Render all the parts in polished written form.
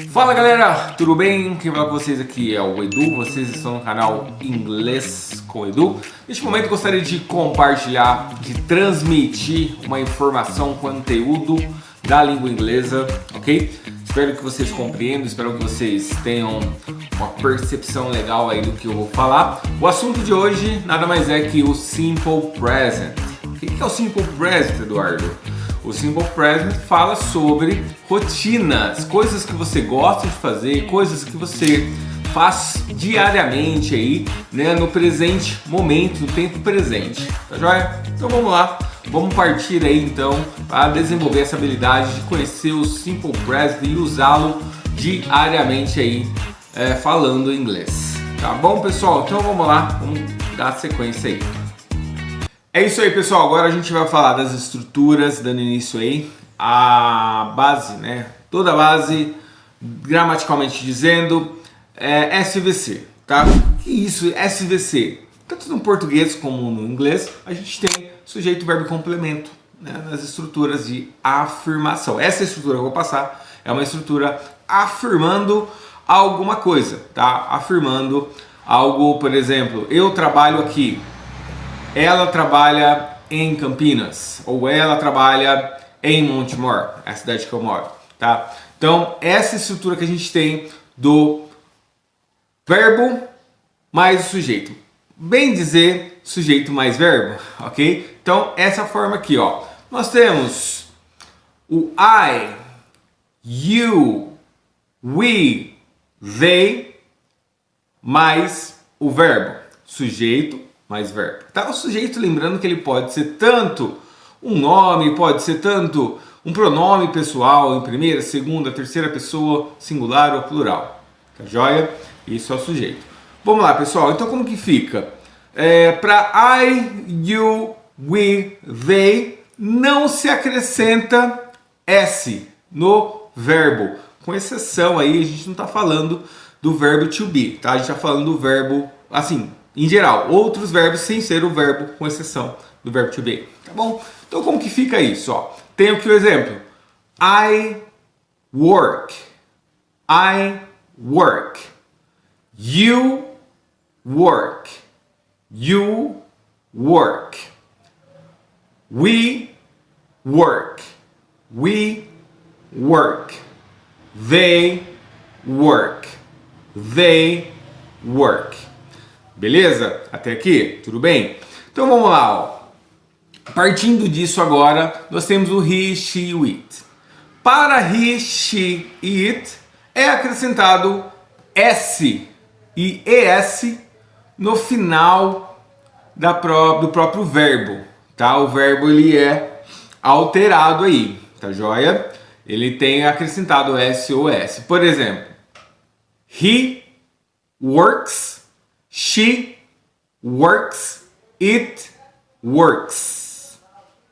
Fala galera, tudo bem? Quem fala com vocês aqui é o Edu, vocês estão no canal Inglês com Edu. Neste momento gostaria de compartilhar, de transmitir uma informação, conteúdo da língua inglesa, ok? Espero que vocês compreendam, espero que vocês tenham uma percepção legal aí do que eu vou falar. O assunto de hoje nada mais é que o Simple Present. O que é o Simple Present, Eduardo? O Simple Present fala sobre rotinas, coisas que você gosta de fazer, coisas que você faz diariamente aí, né, no presente momento, no tempo presente, tá joia? Então vamos lá, vamos partir aí então para desenvolver essa habilidade de conhecer o Simple Present e usá-lo diariamente aí, falando inglês, tá bom pessoal? Então vamos lá, vamos dar sequência aí. É isso aí, pessoal. Agora a gente vai falar das estruturas, dando início aí. A base, né? Toda a base, gramaticalmente dizendo, é SVC, tá? O que é isso? SVC. Tanto no português como no inglês, a gente tem sujeito, verbo e complemento, né, nas estruturas de afirmação. Essa estrutura que eu vou passar é uma estrutura afirmando alguma coisa, tá? Afirmando algo, por exemplo, eu trabalho aqui. Ela trabalha em Campinas, ou ela trabalha em Montemor, a cidade que eu moro, tá? Então, essa estrutura que a gente tem do verbo mais o sujeito. Bem dizer, sujeito mais verbo, ok? Então, essa forma aqui, ó. Nós temos o I, you, we, they, mais o verbo, sujeito mais verbo. Tá? O sujeito, lembrando que ele pode ser tanto um nome, pode ser tanto um pronome pessoal em primeira, segunda, terceira pessoa, singular ou plural. Tá joia? Isso é o sujeito. Vamos lá, pessoal. Então, como que fica? Para I, you, we, they, não se acrescenta S no verbo. Com exceção aí, a gente não está falando do verbo to be, tá? A gente está falando do verbo, assim, em geral, outros verbos sem ser o verbo, com exceção do verbo to be, tá bom? Então como que fica isso? Ó? Tenho aqui o exemplo. I work. I work. You work. You work. We work. We work. They work. They work. Beleza? Até aqui? Tudo bem? Então vamos lá, ó. Partindo disso agora, nós temos o he, she, it. Para he, she e it é acrescentado S e ES no final do próprio verbo, tá? O verbo ele é alterado aí, tá joia? Ele tem acrescentado S ou S. Por exemplo, he works. She works, it works.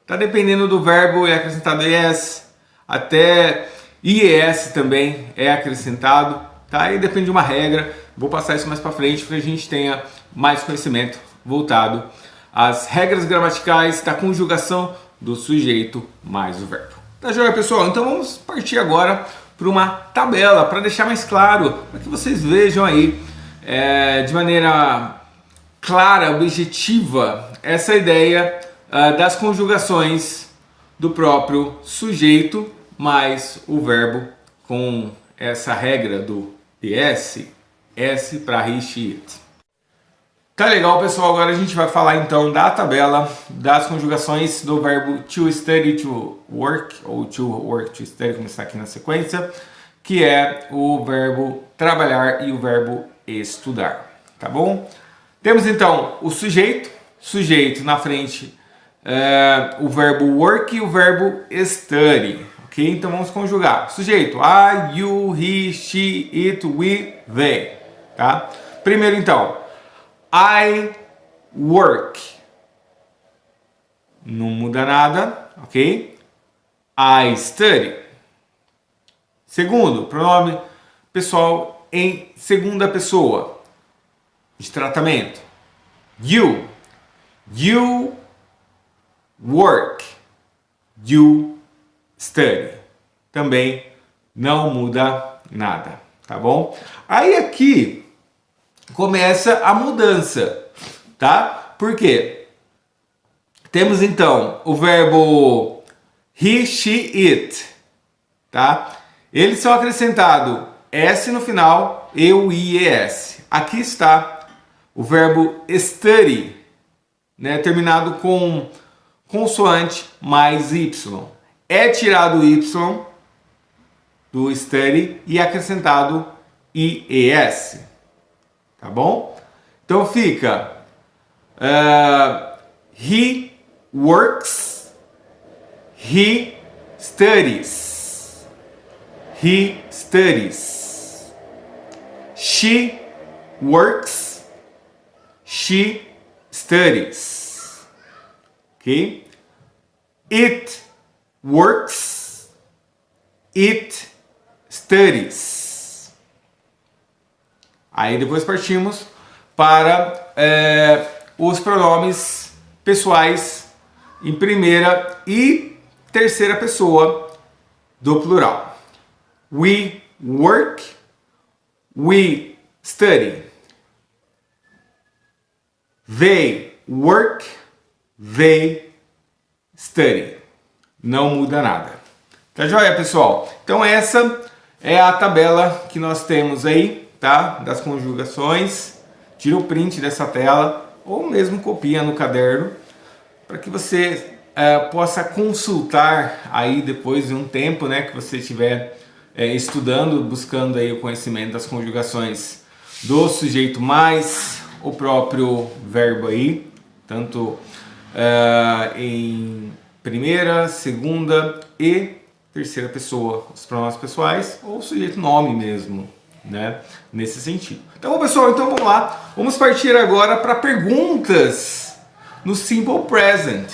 Tá dependendo do verbo, é acrescentado ES, até IES também é acrescentado, tá? E depende de uma regra. Vou passar isso mais para frente para que a gente tenha mais conhecimento voltado às regras gramaticais da conjugação do sujeito mais o verbo. Tá joia, pessoal? Então vamos partir agora para uma tabela para deixar mais claro, para que vocês vejam aí de maneira clara, objetiva, essa ideia das conjugações do próprio sujeito mais o verbo com essa regra do ES, S para he, she, it. Tá legal, pessoal? Agora a gente vai falar então da tabela das conjugações do verbo to study, to work, ou to work, to study, como está aqui na sequência, que é o verbo trabalhar e o verbo estudar, tá bom? Temos então o sujeito na frente, o verbo work e o verbo study, ok? Então vamos conjugar. Sujeito, I, you, he, she, it, we, they, tá? Primeiro então, I work, não muda nada, ok? I study. Segundo, pronome pessoal em segunda pessoa de tratamento. You. You work. You study. Também não muda nada, tá bom? Aí aqui começa a mudança, tá? Por quê? Temos então o verbo he, she, it, tá? Eles são acrescentados S no final e o IES. Aqui está o verbo study, né? Terminado com consoante mais Y. É tirado o Y do study e acrescentado IES, tá bom? Então fica he works, he studies, he studies, she works, she studies, ok? It works, it studies. Aí depois partimos para os pronomes pessoais em primeira e terceira pessoa do plural. We work, we study. They work, they study. Não muda nada. Tá joia, pessoal? Então essa é a tabela que nós temos aí, tá? Das conjugações. Tira o print dessa tela ou mesmo copia no caderno para que você possa consultar aí depois de um tempo, né, que você estiver estudando, buscando aí o conhecimento das conjugações do sujeito mais o próprio verbo aí, tanto em primeira, segunda e terceira pessoa, os pronomes pessoais ou o sujeito nome mesmo, né? Nesse sentido. Então, bom, pessoal, então vamos lá. Vamos partir agora para perguntas no Simple Present.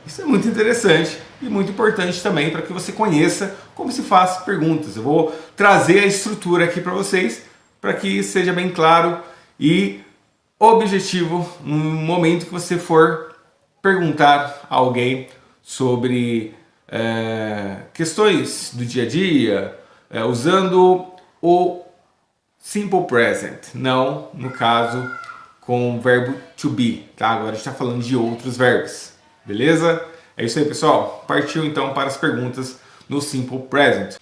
Isso é muito interessante e muito importante também para que você conheça como se faz perguntas. Eu vou trazer a estrutura aqui para vocês para que seja bem claro e objetivo no momento que você for perguntar a alguém sobre questões do dia a dia, usando o Simple Present, não no caso com o verbo to be, tá? Agora a gente está falando de outros verbos, beleza? É isso aí, pessoal. Partiu então para as perguntas no Simple Present.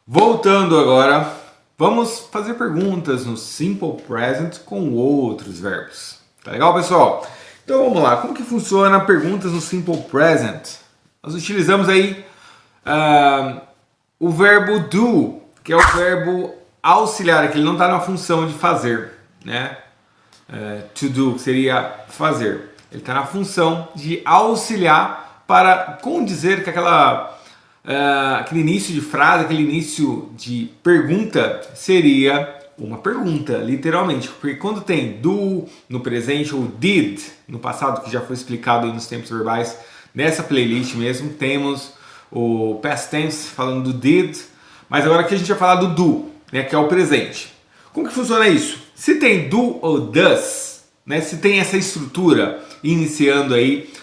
Voltando agora, vamos fazer perguntas no Simple Present com outros verbos. Tá legal, pessoal? Então vamos lá. Como que funciona perguntas no Simple Present? Nós utilizamos aí o verbo do, que é o verbo auxiliar, que ele não está na função de fazer, né? To do, que seria fazer. Ele está na função de auxiliar para condizer que aquele início de frase, aquele início de pergunta seria uma pergunta, literalmente. Porque quando tem do no presente ou did no passado, que já foi explicado aí nos tempos verbais, nessa playlist mesmo, temos o past tense falando do did, mas agora aqui a gente vai falar do do, né, que é o presente. Como que funciona isso? Se tem do ou does, né, se tem essa estrutura iniciando aí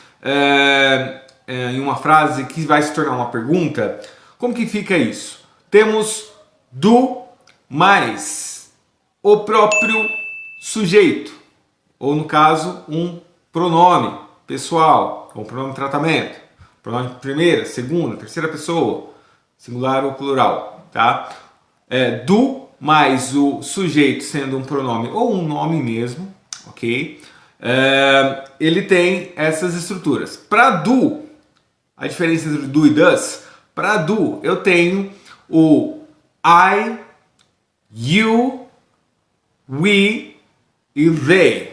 em uma frase que vai se tornar uma pergunta, como que fica isso? Temos do mais o próprio sujeito, ou no caso um pronome pessoal, ou um pronome de tratamento, pronome de primeira, segunda, terceira pessoa, singular ou plural, tá? Do mais o sujeito sendo um pronome ou um nome mesmo, ok? Ele tem essas estruturas. Para do, a diferença entre do e does, para do eu tenho o I, you, we e they.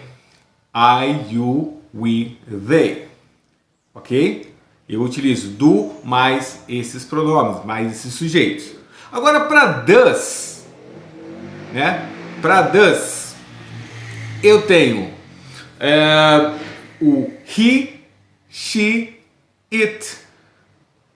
I, you, we, they. Ok? Eu utilizo do mais esses pronomes, mais esses sujeitos. Agora para does, né? Para does eu tenho o he, she, it.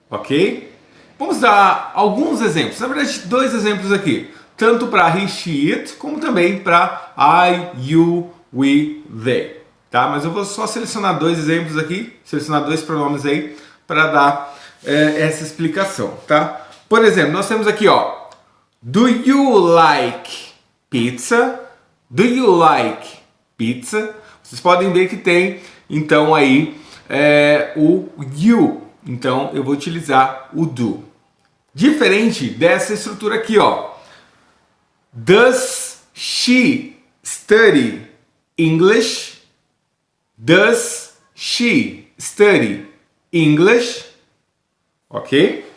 Ok? Vamos dar alguns exemplos. Na verdade, dois exemplos aqui. Tanto para he, she, it, como também para I, you, we, they. Tá? Mas eu vou só selecionar dois exemplos aqui, selecionar dois pronomes aí para dar essa explicação, tá? Por exemplo, nós temos aqui, ó, Do you like pizza? Do you like pizza? Vocês podem ver que tem, então, aí o you. Então, eu vou utilizar o do. Diferente dessa estrutura aqui, ó. Does she study English? Does she study English? Ok?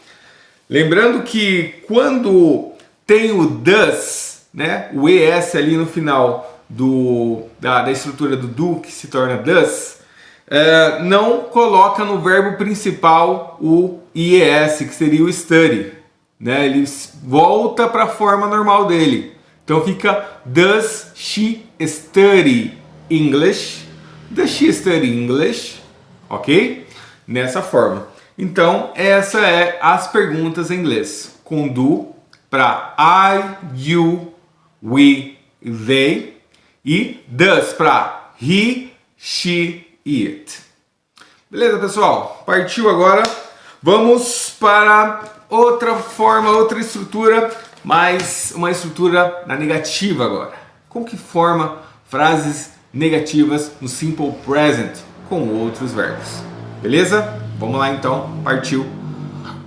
Lembrando que quando tem o does, né, o ES ali no final da estrutura do do, que se torna does, não coloca no verbo principal o IES, que seria o study. Né? Ele volta para a forma normal dele. Então fica Does she study English? Does she study English? Ok? Nessa forma. Então, essa é as perguntas em inglês. Com do para I, you, we, they. E does para he, she, it. Beleza, pessoal? Partiu agora. Vamos para outra forma, outra estrutura, mas uma estrutura na negativa agora. Como que forma frases negativas no Simple Present com outros verbos? Beleza? Vamos lá então, partiu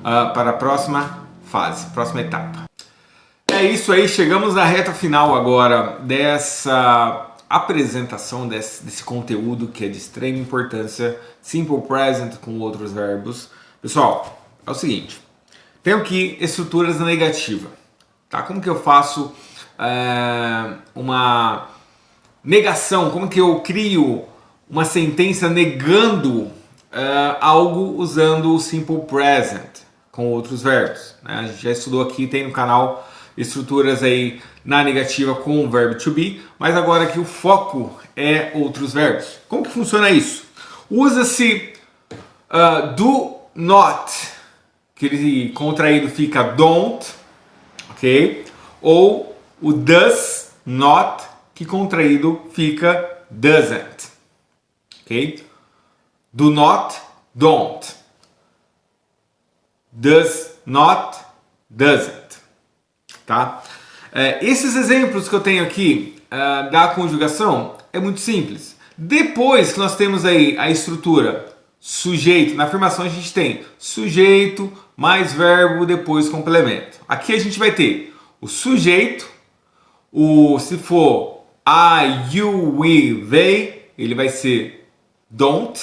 para a próxima fase, próxima etapa. É isso aí, chegamos na reta final agora dessa apresentação desse conteúdo que é de extrema importância, Simple Present com outros verbos. Pessoal, é o seguinte, tenho aqui estruturas na negativa, tá? Como que eu faço uma negação, como que eu crio uma sentença negando algo usando o Simple Present com outros verbos, né? A gente já estudou aqui, tem no canal estruturas aí na negativa com o verbo to be, mas agora aqui o foco é outros verbos. Como que funciona isso? Usa-se do not, que ele contraído fica don't, ok? Ou o does not, que contraído fica doesn't, ok? Do not, don't. Does not, doesn't. Tá? Esses exemplos que eu tenho aqui da conjugação é muito simples. Depois que nós temos aí a estrutura sujeito, na afirmação a gente tem sujeito mais verbo, depois complemento. Aqui a gente vai ter o sujeito, se for I, you, we, they, ele vai ser don't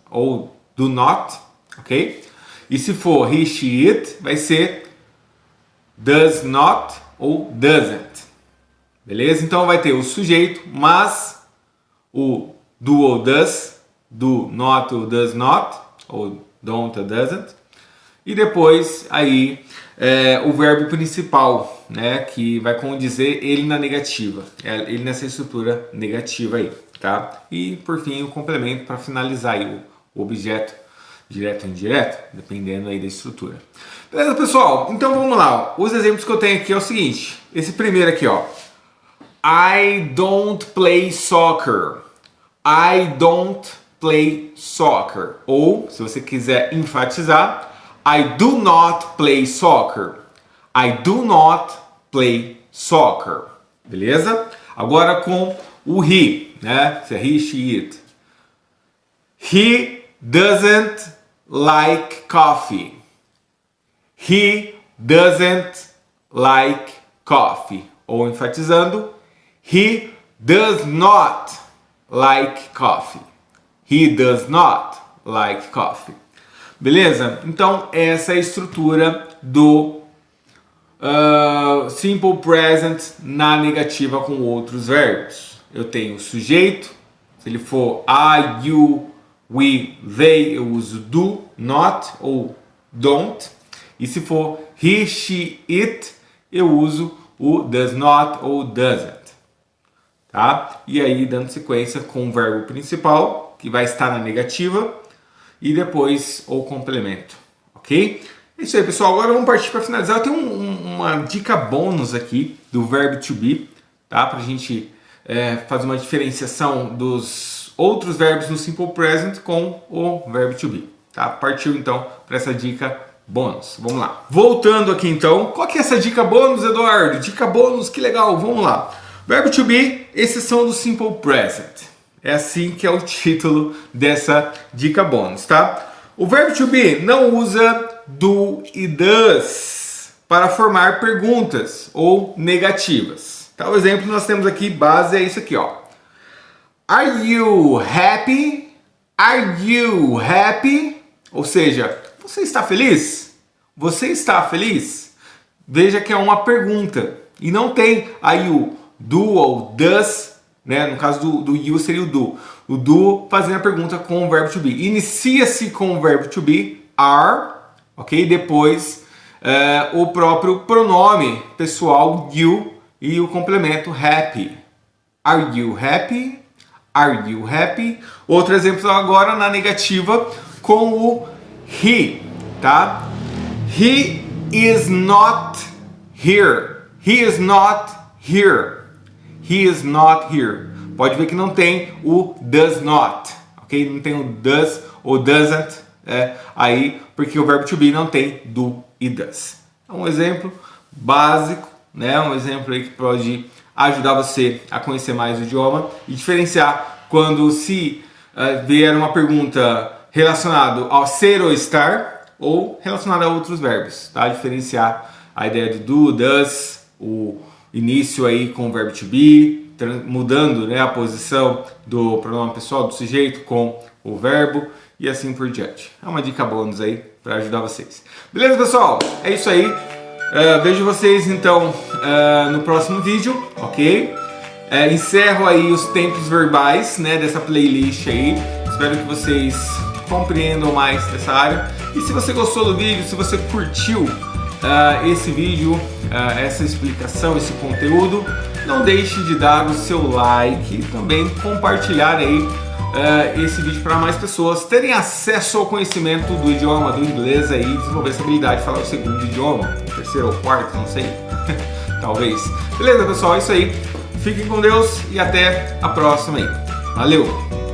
ou do not, ok? E se for he, she, it, vai ser does not ou doesn't. Beleza? Então vai ter o sujeito, mas o do ou does, do not ou does not, ou don't ou doesn't. E depois aí o verbo principal, né, que vai condizer ele na negativa, ele nessa estrutura negativa aí, tá? E por fim o complemento para finalizar aí o objeto direto ou indireto, dependendo aí da estrutura. Beleza, pessoal? Então vamos lá. Os exemplos que eu tenho aqui é o seguinte. Esse primeiro aqui, ó. I don't play soccer. I don't play soccer. Ou, se você quiser enfatizar, I do not play soccer. I do not play soccer. Beleza? Agora com o he, né? Se é he, she, it. He doesn't like coffee. He doesn't like coffee. Ou enfatizando, he does not like coffee. He does not like coffee. Beleza? Então, essa é a estrutura do Simple Present na negativa com outros verbos. Eu tenho o sujeito, se ele for I, you, we, they, eu uso do, not ou don't. E se for he, she, it, eu uso o does not ou doesn't. Tá? E aí, dando sequência com o verbo principal, que vai estar na negativa, e depois o complemento. Ok? É isso aí, pessoal. Agora vamos partir para finalizar. Eu tenho uma dica bônus aqui do verbo to be, tá? Para a gente fazer uma diferenciação dos outros verbos no Simple Present com o verbo to be. Tá? Partiu então para essa dica bônus. Vamos lá. Voltando aqui então, qual que é essa dica bônus, Eduardo? Dica bônus, que legal, vamos lá. Verbo to be, exceção do simple present. É assim que é o título dessa dica bônus, tá? O verbo to be não usa do e does para formar perguntas ou negativas. Tá? O exemplo que nós temos aqui, base, é isso aqui, ó. Are you happy? Are you happy? Ou seja, você está feliz? Você está feliz? Veja que é uma pergunta. E não tem aí o do ou does, né? No caso do you seria o do. O do fazendo a pergunta com o verbo to be. Inicia-se com o verbo to be, are, ok? Depois o próprio pronome pessoal you e o complemento happy. Are you happy? Are you happy? Outro exemplo agora na negativa com o he, tá? He is not here. He is not here. He is not here. Pode ver que não tem o does not, ok? Não tem o does ou doesn't aí, porque o verbo to be não tem do e does. É um exemplo básico, né? Um exemplo aí que pode ajudar você a conhecer mais o idioma e diferenciar quando se vier uma pergunta relacionada ao ser ou estar ou relacionada a outros verbos, tá? Diferenciar a ideia do do, does, o início aí com o verbo to be, mudando, né, a posição do pronome pessoal, do sujeito com o verbo e assim por diante. É uma dica bônus aí para ajudar vocês. Beleza, pessoal? É isso aí. Vejo vocês então no próximo vídeo, ok? Encerro aí os tempos verbais, né, dessa playlist aí. Espero que vocês compreendam mais dessa área. E se você gostou do vídeo, se você curtiu esse vídeo, essa explicação, esse conteúdo, não deixe de dar o seu like e também compartilhar aí esse vídeo para mais pessoas terem acesso ao conhecimento do idioma, do inglês aí, desenvolver essa habilidade de falar o segundo idioma, o terceiro ou quarto, não sei, talvez. Beleza, pessoal? É isso aí. Fiquem com Deus e até a próxima aí. Valeu!